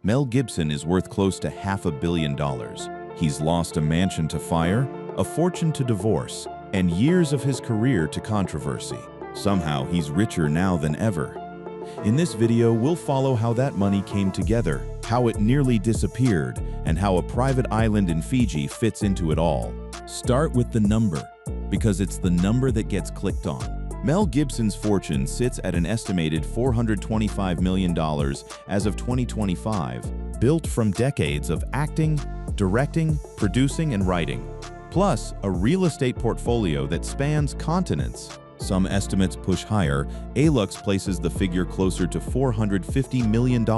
Mel Gibson is worth close to $500 million. He's lost a mansion to fire, a fortune to divorce, and years of his career to controversy. Somehow, he's richer now than ever. In this video, we'll follow how that money came together, how it nearly disappeared, and how a private island in Fiji fits into it all. Start with the number, because it's the number that gets clicked on. Mel Gibson's fortune sits at an estimated $425 million as of 2025, built from decades of acting, directing, producing, and writing, plus a real estate portfolio that spans continents. Some estimates push higher. Alux places the figure closer to $450 million,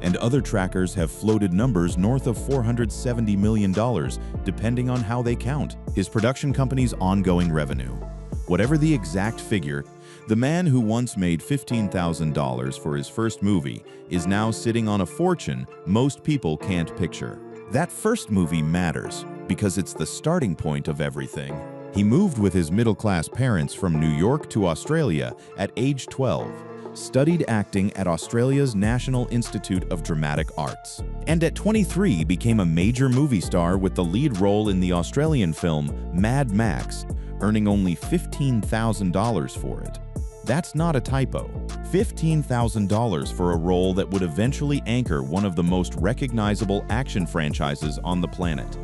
and other trackers have floated numbers north of $470 million, depending on how they count his production company's ongoing revenue. Whatever the exact figure, the man who once made $15,000 for his first movie is now sitting on a fortune most people can't picture. That first movie matters because it's the starting point of everything. He moved with his middle-class parents from New York to Australia at age 12, studied acting at Australia's National Institute of Dramatic Arts, and at 23 became a major movie star with the lead role in the Australian film Mad Max, earning only $15,000 for it. That's not a typo. $15,000 for a role that would eventually anchor one of the most recognizable action franchises on the planet.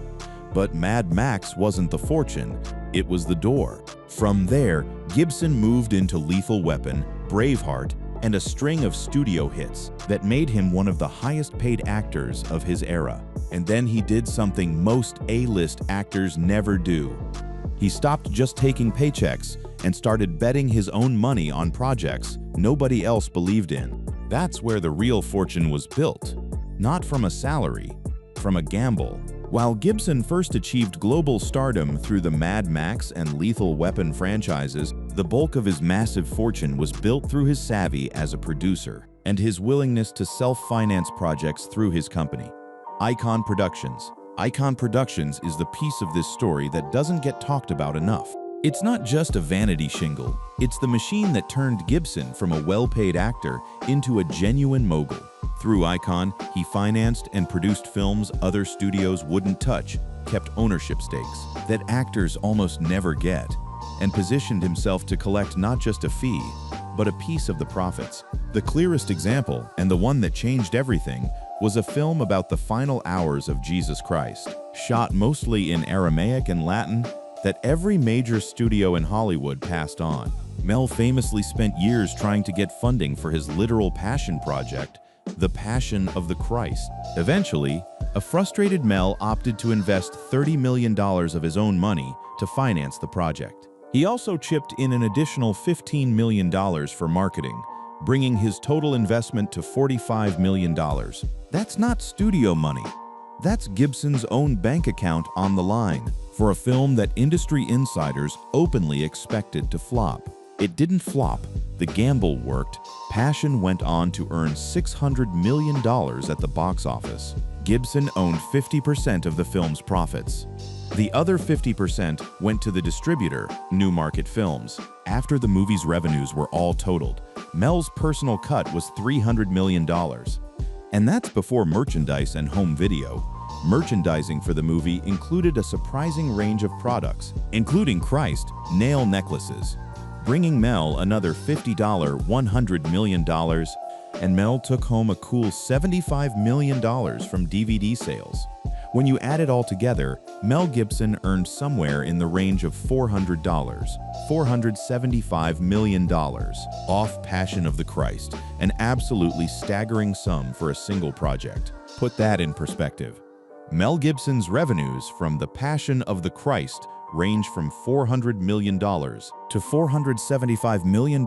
But Mad Max wasn't the fortune, it was the door. From there, Gibson moved into Lethal Weapon, Braveheart, and a string of studio hits that made him one of the highest-paid actors of his era. And then he did something most A-list actors never do. He stopped just taking paychecks and started betting his own money on projects nobody else believed in. That's where the real fortune was built. Not from a salary, from a gamble. While Gibson first achieved global stardom through the Mad Max and Lethal Weapon franchises, the bulk of his massive fortune was built through his savvy as a producer and his willingness to self-finance projects through his company, Icon Productions. Icon Productions is the piece of this story that doesn't get talked about enough. It's not just a vanity shingle, it's the machine that turned Gibson from a well-paid actor into a genuine mogul. Through Icon, he financed and produced films other studios wouldn't touch, kept ownership stakes that actors almost never get, and positioned himself to collect not just a fee, but a piece of the profits. The clearest example, and the one that changed everything, was a film about the final hours of Jesus Christ, shot mostly in Aramaic and Latin, that every major studio in Hollywood passed on. Mel famously spent years trying to get funding for his literal passion project, The Passion of the Christ. Eventually, a frustrated Mel opted to invest $30 million of his own money to finance the project. He also chipped in an additional $15 million for marketing, bringing his total investment to $45 million. That's not studio money. That's Gibson's own bank account on the line for a film that industry insiders openly expected to flop. It didn't flop. The gamble worked. Passion went on to earn $600 million at the box office. Gibson owned 50% of the film's profits. The other 50% went to the distributor, Newmarket Films. After the movie's revenues were all totaled, Mel's personal cut was $300 million. And that's before merchandise and home video. Merchandising for the movie included a surprising range of products, including Christ nail necklaces, bringing Mel another $100 million, and Mel took home a cool $75 million from DVD sales. When you add it all together, Mel Gibson earned somewhere in the range of $475 million off Passion of the Christ, an absolutely staggering sum for a single project. Put that in perspective. Mel Gibson's revenues from The Passion of the Christ range from $400 million to $475 million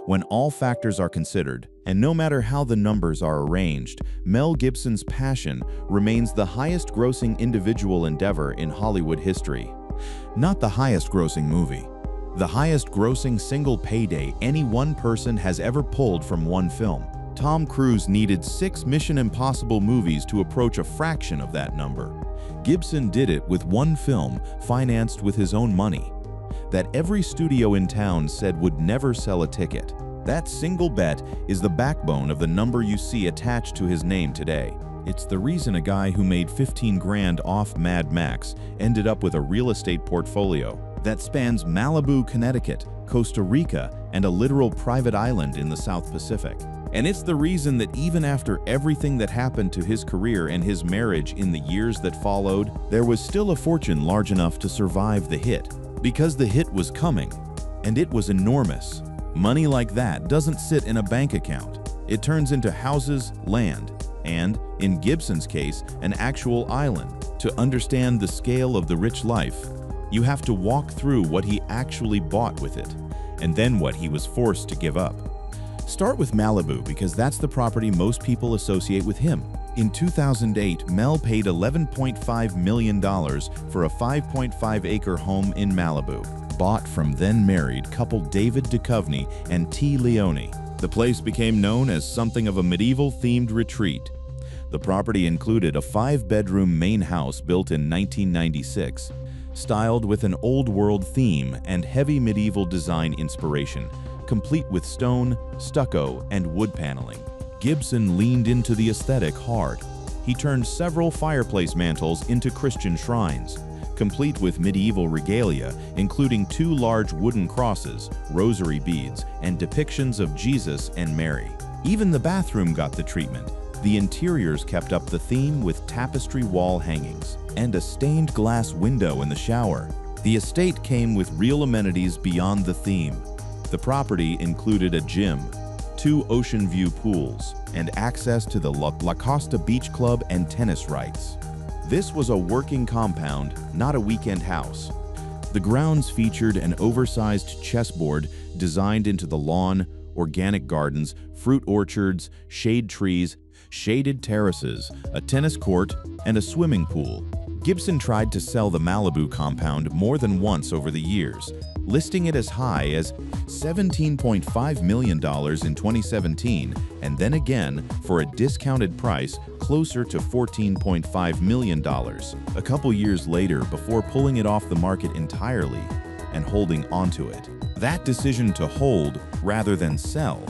when all factors are considered, and no matter how the numbers are arranged, Mel Gibson's Passion remains the highest-grossing individual endeavor in Hollywood history. Not the highest-grossing movie. The highest-grossing single payday any one person has ever pulled from one film. Tom Cruise needed 6 Mission Impossible movies to approach a fraction of that number. Gibson did it with one film financed with his own money that every studio in town said would never sell a ticket. That single bet is the backbone of the number you see attached to his name today. It's the reason a guy who made 15 grand off Mad Max ended up with a real estate portfolio that spans Malibu, Connecticut, Costa Rica, and a literal private island in the South Pacific. And it's the reason that even after everything that happened to his career and his marriage in the years that followed, there was still a fortune large enough to survive the hit. Because the hit was coming, and it was enormous. Money like that doesn't sit in a bank account. It turns into houses, land, and, in Gibson's case, an actual island. To understand the scale of the rich life, you have to walk through what he actually bought with it, and then what he was forced to give up. Start with Malibu because that's the property most people associate with him. In 2008, Mel paid $11.5 million for a 5.5-acre home in Malibu, bought from then-married couple David Duchovny and T. Leone. The place became known as something of a medieval-themed retreat. The property included a 5-bedroom main house built in 1996, styled with an old-world theme and heavy medieval design inspiration, complete with stone, stucco, and wood paneling. Gibson leaned into the aesthetic hard. He turned several fireplace mantels into Christian shrines, complete with medieval regalia, including 2 large wooden crosses, rosary beads, and depictions of Jesus and Mary. Even the bathroom got the treatment. The interiors kept up the theme with tapestry wall hangings and a stained glass window in the shower. The estate came with real amenities beyond the theme. The property included a gym, 2 ocean view pools, and access to the La Costa Beach Club and tennis rights. This was a working compound, not a weekend house. The grounds featured an oversized chessboard designed into the lawn, organic gardens, fruit orchards, shade trees, shaded terraces, a tennis court, and a swimming pool. Gibson tried to sell the Malibu compound more than once over the years, listing it as high as $17.5 million in 2017, and then again for a discounted price closer to $14.5 million a couple years later before pulling it off the market entirely and holding onto it. That decision to hold rather than sell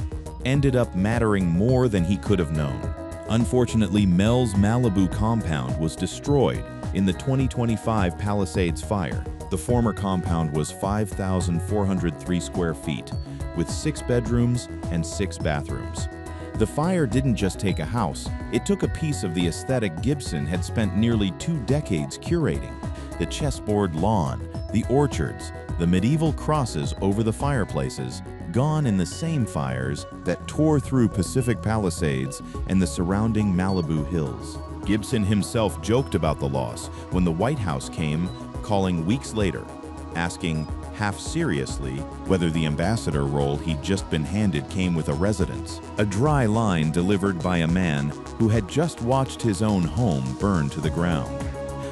ended up mattering more than he could have known. Unfortunately, Mel's Malibu compound was destroyed in the 2025 Palisades fire. The former compound was 5,403 square feet, with 6 bedrooms and 6 bathrooms. The fire didn't just take a house, it took a piece of the aesthetic Gibson had spent nearly 2 decades curating. The chessboard lawn, the orchards, the medieval crosses over the fireplaces, gone in the same fires that tore through Pacific Palisades and the surrounding Malibu hills. Gibson himself joked about the loss when the White House came calling weeks later, asking, half seriously, whether the ambassador role he'd just been handed came with a residence. A dry line delivered by a man who had just watched his own home burn to the ground.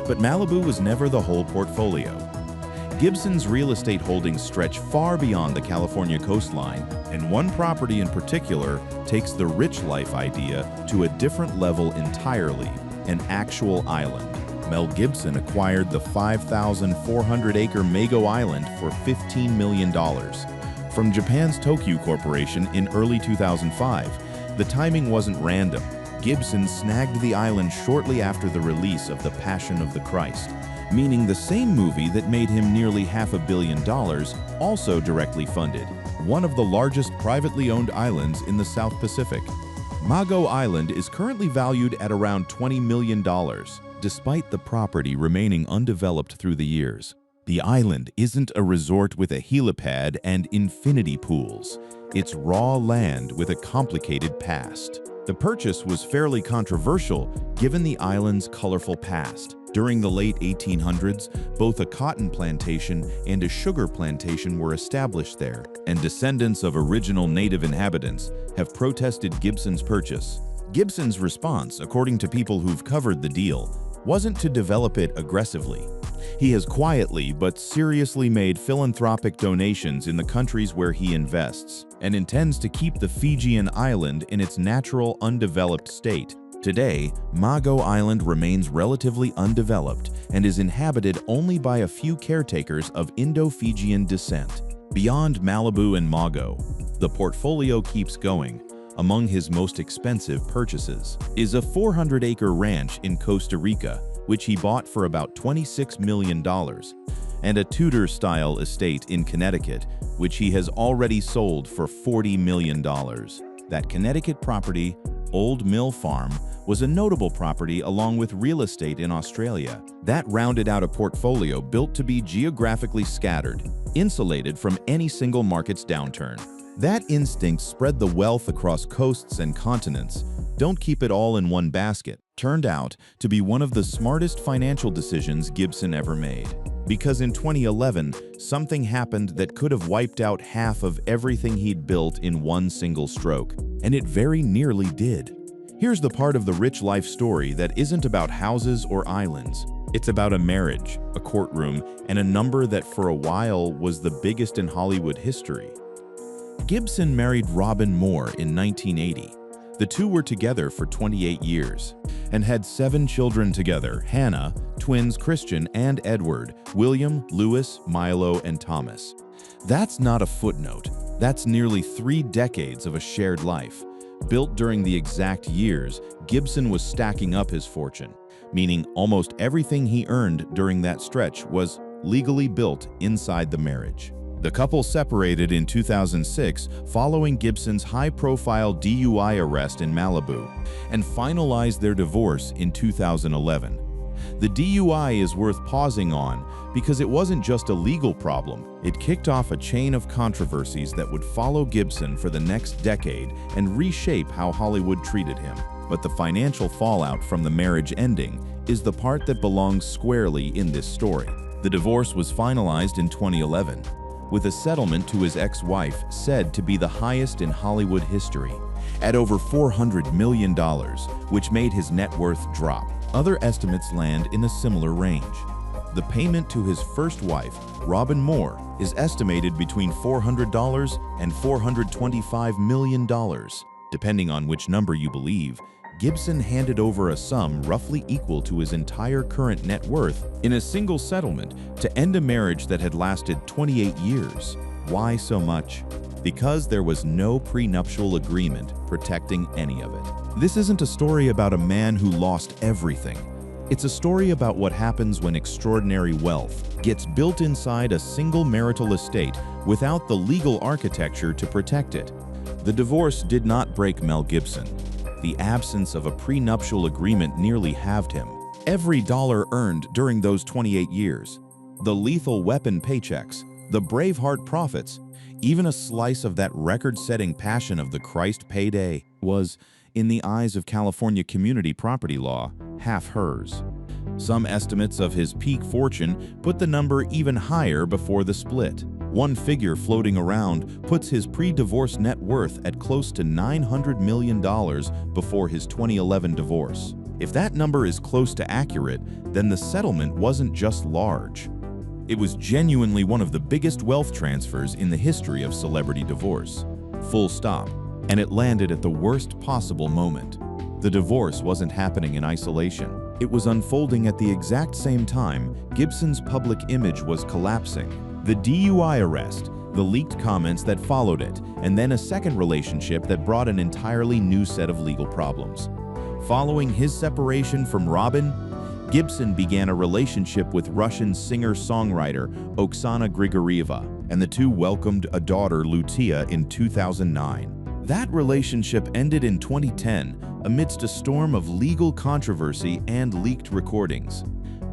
But Malibu was never the whole portfolio. Gibson's real estate holdings stretch far beyond the California coastline, and one property in particular takes the rich life idea to a different level entirely, an actual island. Mel Gibson acquired the 5,400-acre Mago Island for $15 million from Japan's Tokyu Corporation in early 2005. The timing wasn't random. Gibson snagged the island shortly after the release of The Passion of the Christ, meaning the same movie that made him nearly $500 million also directly funded, one of the largest privately owned islands in the South Pacific. Mago Island is currently valued at around $20 million, despite the property remaining undeveloped through the years. The island isn't a resort with a helipad and infinity pools. It's raw land with a complicated past. The purchase was fairly controversial given the island's colorful past. During the late 1800s, both a cotton plantation and a sugar plantation were established there, and descendants of original native inhabitants have protested Gibson's purchase. Gibson's response, according to people who've covered the deal, wasn't to develop it aggressively. He has quietly but seriously made philanthropic donations in the countries where he invests, and intends to keep the Fijian island in its natural, undeveloped state. Today, Mago Island remains relatively undeveloped and is inhabited only by a few caretakers of Indo-Fijian descent. Beyond Malibu and Mago, the portfolio keeps going. Among his most expensive purchases is a 400-acre ranch in Costa Rica, which he bought for about $26 million, and a Tudor-style estate in Connecticut, which he has already sold for $40 million. That Connecticut property, Old Mill Farm, was a notable property along with real estate in Australia. That rounded out a portfolio built to be geographically scattered, insulated from any single market's downturn. That instinct spread the wealth across coasts and continents. Don't keep it all in one basket. Turned out to be one of the smartest financial decisions Gibson ever made. Because in 2011, something happened that could have wiped out half of everything he'd built in one single stroke. And it very nearly did. Here's the part of the rich life story that isn't about houses or islands. It's about a marriage, a courtroom, and a number that for a while was the biggest in Hollywood history. Gibson married Robin Moore in 1980. The two were together for 28 years and had 7 children together: Hannah, twins Christian and Edward, William, Louis, Milo, and Thomas. That's not a footnote. That's nearly 3 decades of a shared life. Built during the exact years Gibson was stacking up his fortune, meaning almost everything he earned during that stretch was legally built inside the marriage. The couple separated in 2006 following Gibson's high-profile DUI arrest in Malibu, and finalized their divorce in 2011. The DUI is worth pausing on because it wasn't just a legal problem. It kicked off a chain of controversies that would follow Gibson for the next decade and reshape how Hollywood treated him. But the financial fallout from the marriage ending is the part that belongs squarely in this story. The divorce was finalized in 2011, with a settlement to his ex-wife said to be the highest in Hollywood history, at over $400 million, which made his net worth drop. Other estimates land in a similar range. The payment to his first wife, Robin Moore, is estimated between $400 and $425 million. Depending on which number you believe, Gibson handed over a sum roughly equal to his entire current net worth in a single settlement to end a marriage that had lasted 28 years. Why so much? Because there was no prenuptial agreement protecting any of it. This isn't a story about a man who lost everything. It's a story about what happens when extraordinary wealth gets built inside a single marital estate without the legal architecture to protect it. The divorce did not break Mel Gibson. The absence of a prenuptial agreement nearly halved him. Every dollar earned during those 28 years, the lethal weapon paychecks, the Braveheart profits, even a slice of that record-setting passion of the Christ payday was, in the eyes of California community property law, half hers. Some estimates of his peak fortune put the number even higher before the split. One figure floating around puts his pre-divorce net worth at close to $900 million before his 2011 divorce. If that number is close to accurate, then the settlement wasn't just large. It was genuinely one of the biggest wealth transfers in the history of celebrity divorce. Full stop. And it landed at the worst possible moment. The divorce wasn't happening in isolation. It was unfolding at the exact same time Gibson's public image was collapsing. The DUI arrest, the leaked comments that followed it, and then a second relationship that brought an entirely new set of legal problems. Following his separation from Robin, Gibson began a relationship with Russian singer-songwriter Oksana Grigorieva, and the two welcomed a daughter, Lucia, in 2009. That relationship ended in 2010 amidst a storm of legal controversy and leaked recordings.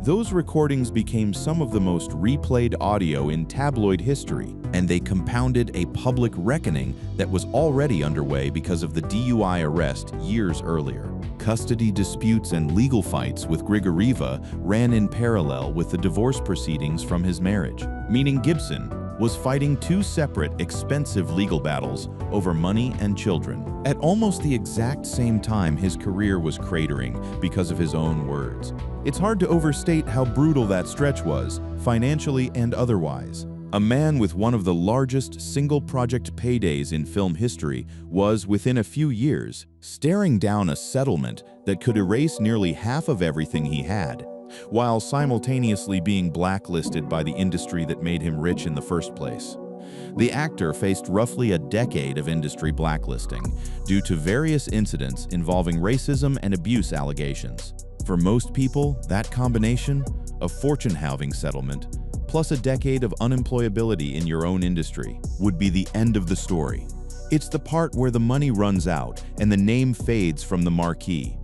Those recordings became some of the most replayed audio in tabloid history, and they compounded a public reckoning that was already underway because of the DUI arrest years earlier. Custody disputes and legal fights with Grigorieva ran in parallel with the divorce proceedings from his marriage, meaning Gibson was fighting 2 separate, expensive legal battles over money and children. At almost the exact same time his career was cratering because of his own words. It's hard to overstate how brutal that stretch was, financially and otherwise. A man with one of the largest single-project paydays in film history was, within a few years, staring down a settlement that could erase nearly half of everything he had, while simultaneously being blacklisted by the industry that made him rich in the first place. The actor faced roughly a decade of industry blacklisting due to various incidents involving racism and abuse allegations. For most people, that combination, a fortune-halving settlement, plus a decade of unemployability in your own industry, would be the end of the story. It's the part where the money runs out and the name fades from the marquee.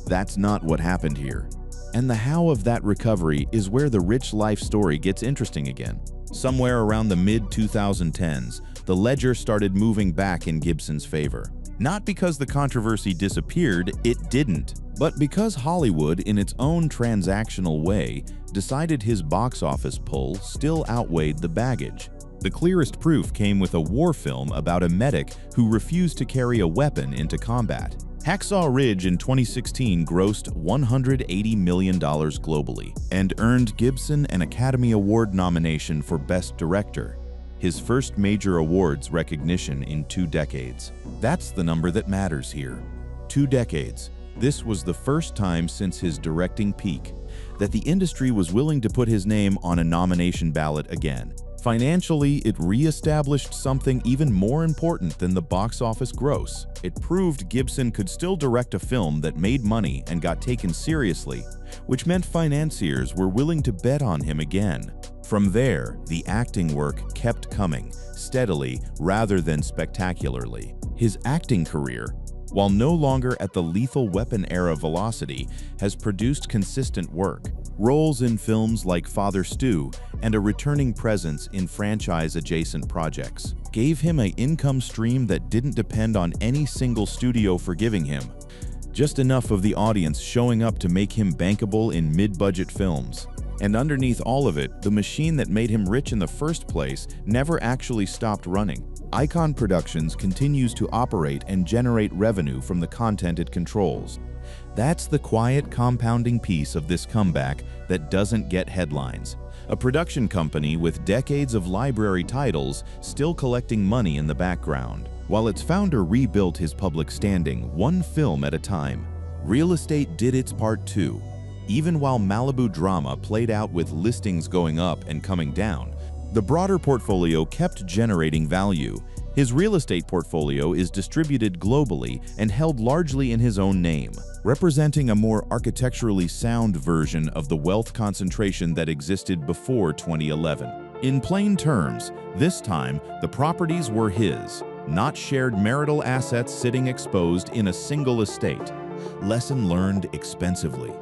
That's not what happened here. And the how of that recovery is where the rich life story gets interesting again. Somewhere around the mid-2010s, the ledger started moving back in Gibson's favor. Not because the controversy disappeared, it didn't, but because Hollywood, in its own transactional way, decided his box office pull still outweighed the baggage. The clearest proof came with a war film about a medic who refused to carry a weapon into combat. Hacksaw Ridge in 2016 grossed $180 million globally and earned Gibson an Academy Award nomination for Best Director, his first major awards recognition in 2 decades. That's the number that matters here. 2 decades. This was the first time since his directing peak that the industry was willing to put his name on a nomination ballot again. Financially, it re-established something even more important than the box office gross. It proved Gibson could still direct a film that made money and got taken seriously, which meant financiers were willing to bet on him again. From there, the acting work kept coming, steadily rather than spectacularly. His acting career, while no longer at the Lethal Weapon era velocity, has produced consistent work. Roles in films like Father Stu and a returning presence in franchise-adjacent projects gave him an income stream that didn't depend on any single studio forgiving him. Just enough of the audience showing up to make him bankable in mid-budget films. And underneath all of it, the machine that made him rich in the first place never actually stopped running. Icon Productions continues to operate and generate revenue from the content it controls. That's the quiet compounding piece of this comeback that doesn't get headlines. A production company with decades of library titles still collecting money in the background, while its founder rebuilt his public standing one film at a time. Real estate did its part too. Even while Malibu Drama played out with listings going up and coming down, the broader portfolio kept generating value. His real estate portfolio is distributed globally and held largely in his own name, representing a more architecturally sound version of the wealth concentration that existed before 2011. In plain terms, this time the properties were his, not shared marital assets sitting exposed in a single estate. Lesson learned expensively.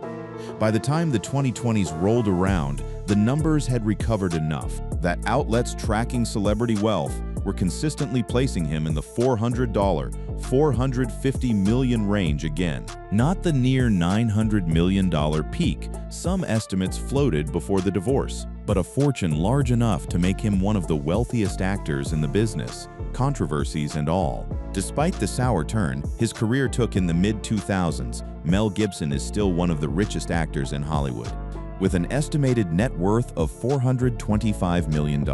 By the time the 2020s rolled around, the numbers had recovered enough that outlets tracking celebrity wealth were consistently placing him in the $400, $450 million range again. Not the near $900 million peak some estimates floated before the divorce, but a fortune large enough to make him one of the wealthiest actors in the business, controversies and all. Despite the sour turn his career took in the mid-2000s, Mel Gibson is still one of the richest actors in Hollywood, with an estimated net worth of $425 million.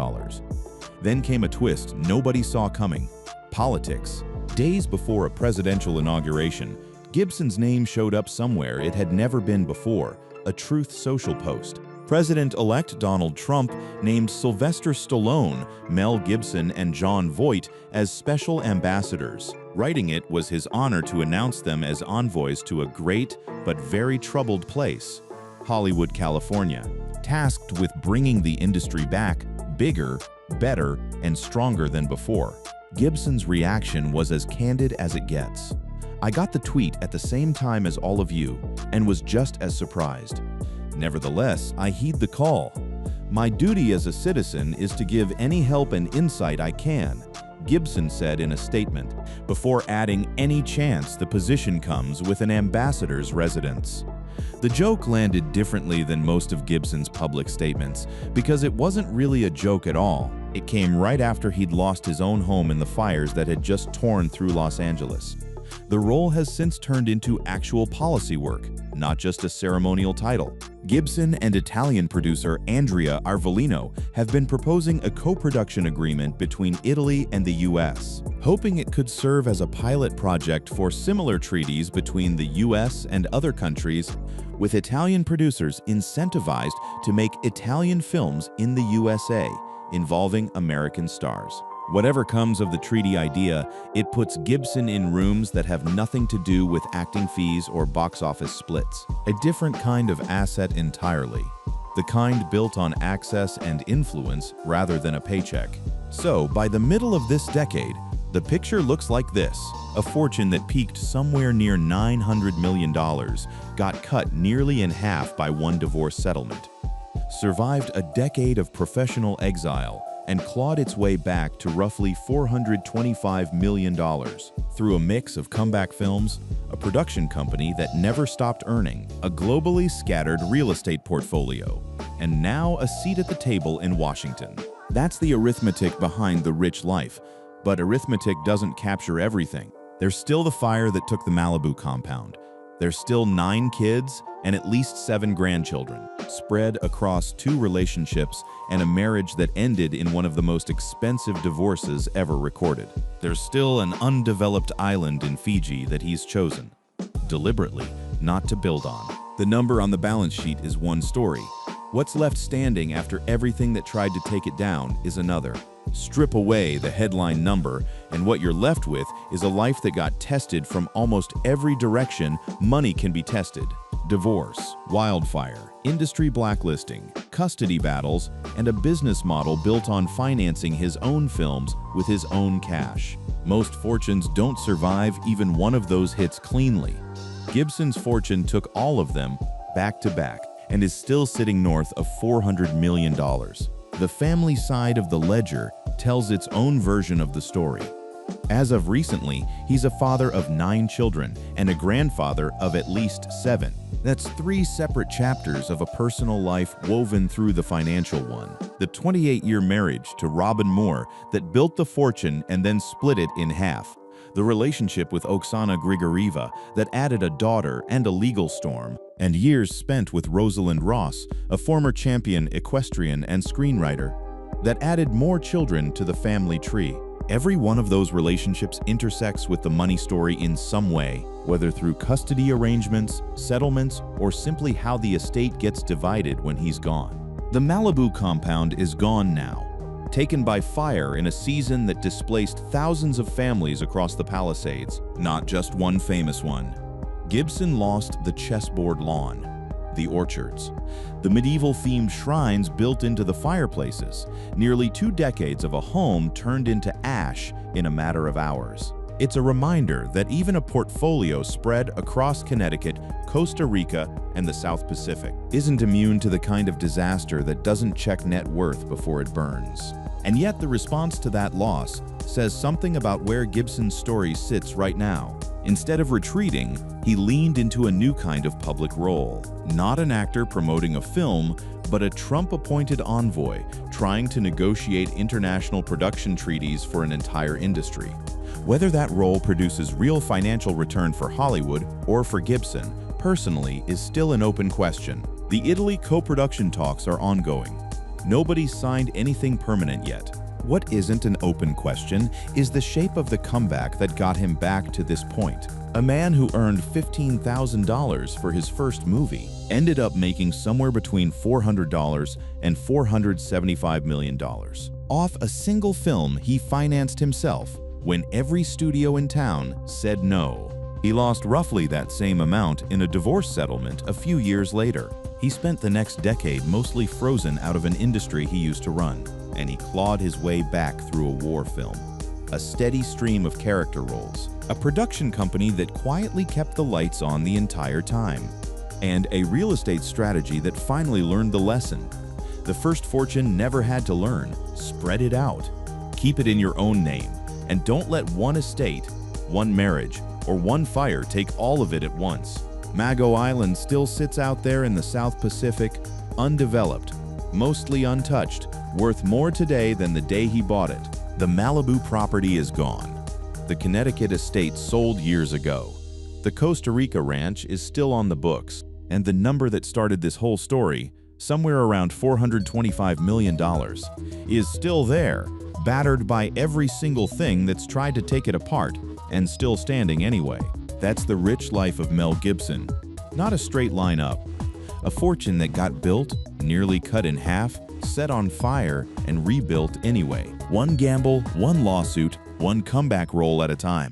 Then came a twist nobody saw coming: politics. Days before a presidential inauguration, Gibson's name showed up somewhere it had never been before: a Truth Social post. President-elect Donald Trump named Sylvester Stallone, Mel Gibson, and Jon Voight as special ambassadors. Writing it was his honor to announce them as envoys to a great but very troubled place, Hollywood, California, tasked with bringing the industry back bigger, better, and stronger than before. Gibson's reaction was as candid as it gets. I got the tweet at the same time as all of you and was just as surprised. Nevertheless, I heed the call. My duty as a citizen is to give any help and insight I can, Gibson said in a statement, before adding any chance the position comes with an ambassador's residence. The joke landed differently than most of Gibson's public statements because it wasn't really a joke at all. It came right after he'd lost his own home in the fires that had just torn through Los Angeles. The role has since turned into actual policy work, not just a ceremonial title. Gibson and Italian producer Andrea Arvolino have been proposing a co-production agreement between Italy and the US, hoping it could serve as a pilot project for similar treaties between the US and other countries, with Italian producers incentivized to make Italian films in the USA, involving American stars. Whatever comes of the treaty idea, it puts Gibson in rooms that have nothing to do with acting fees or box office splits. A different kind of asset entirely. The kind built on access and influence rather than a paycheck. So, by the middle of this decade, the picture looks like this. A fortune that peaked somewhere near $900 million got cut nearly in half by one divorce settlement, survived a decade of professional exile, and clawed its way back to roughly $425 million through a mix of comeback films, a production company that never stopped earning, a globally scattered real estate portfolio, and now a seat at the table in Washington. That's the arithmetic behind the rich life, but arithmetic doesn't capture everything. There's still the fire that took the Malibu compound. There's still 9 kids and at least 7 grandchildren, spread across 2 relationships and a marriage that ended in one of the most expensive divorces ever recorded. There's still an undeveloped island in Fiji that he's chosen, deliberately, not to build on. The number on the balance sheet is one story. What's left standing after everything that tried to take it down is another. Strip away the headline number, and what you're left with is a life that got tested from almost every direction money can be tested. Divorce, wildfire, industry blacklisting, custody battles, and a business model built on financing his own films with his own cash. Most fortunes don't survive even one of those hits cleanly. Gibson's fortune took all of them back to back and is still sitting north of $400 million. The family side of the ledger tells its own version of the story. As of recently, he's a father of 9 children and a grandfather of at least 7. That's 3 separate chapters of a personal life woven through the financial one. The 28-year marriage to Robin Moore that built the fortune and then split it in half. The relationship with Oksana Grigorieva that added a daughter and a legal storm, and years spent with Rosalind Ross, a former champion equestrian and screenwriter, that added more children to the family tree. Every one of those relationships intersects with the money story in some way, whether through custody arrangements, settlements, or simply how the estate gets divided when he's gone. The Malibu compound is gone now, taken by fire in a season that displaced thousands of families across the Palisades, not just one famous one. Gibson lost the chessboard lawn, the orchards, the medieval-themed shrines built into the fireplaces, nearly 2 decades of a home turned into ash in a matter of hours. It's a reminder that even a portfolio spread across Connecticut, Costa Rica, and the South Pacific isn't immune to the kind of disaster that doesn't check net worth before it burns. And yet the response to that loss says something about where Gibson's story sits right now. Instead of retreating, he leaned into a new kind of public role. Not an actor promoting a film, but a Trump-appointed envoy trying to negotiate international production treaties for an entire industry. Whether that role produces real financial return for Hollywood or for Gibson, personally, is still an open question. The Italy co-production talks are ongoing. Nobody's signed anything permanent yet. What isn't an open question is the shape of the comeback that got him back to this point. A man who earned $15,000 for his first movie ended up making somewhere between $400 and $475 million off a single film he financed himself when every studio in town said no. He lost roughly that same amount in a divorce settlement a few years later. He spent the next decade mostly frozen out of an industry he used to run, and he clawed his way back through a war film, a steady stream of character roles, a production company that quietly kept the lights on the entire time, and a real estate strategy that finally learned the lesson. The first fortune never had to learn. Spread it out. Keep it in your own name, and don't let one estate, one marriage, or one fire take all of it at once. Mago Island still sits out there in the South Pacific, undeveloped, mostly untouched, worth more today than the day he bought it. The Malibu property is gone. The Connecticut estate sold years ago. The Costa Rica ranch is still on the books, and the number that started this whole story, somewhere around $425 million, is still there, battered by every single thing that's tried to take it apart, and still standing anyway. That's the rich life of Mel Gibson. Not a straight line up. A fortune that got built, nearly cut in half, set on fire and rebuilt anyway. One gamble, one lawsuit, one comeback roll at a time.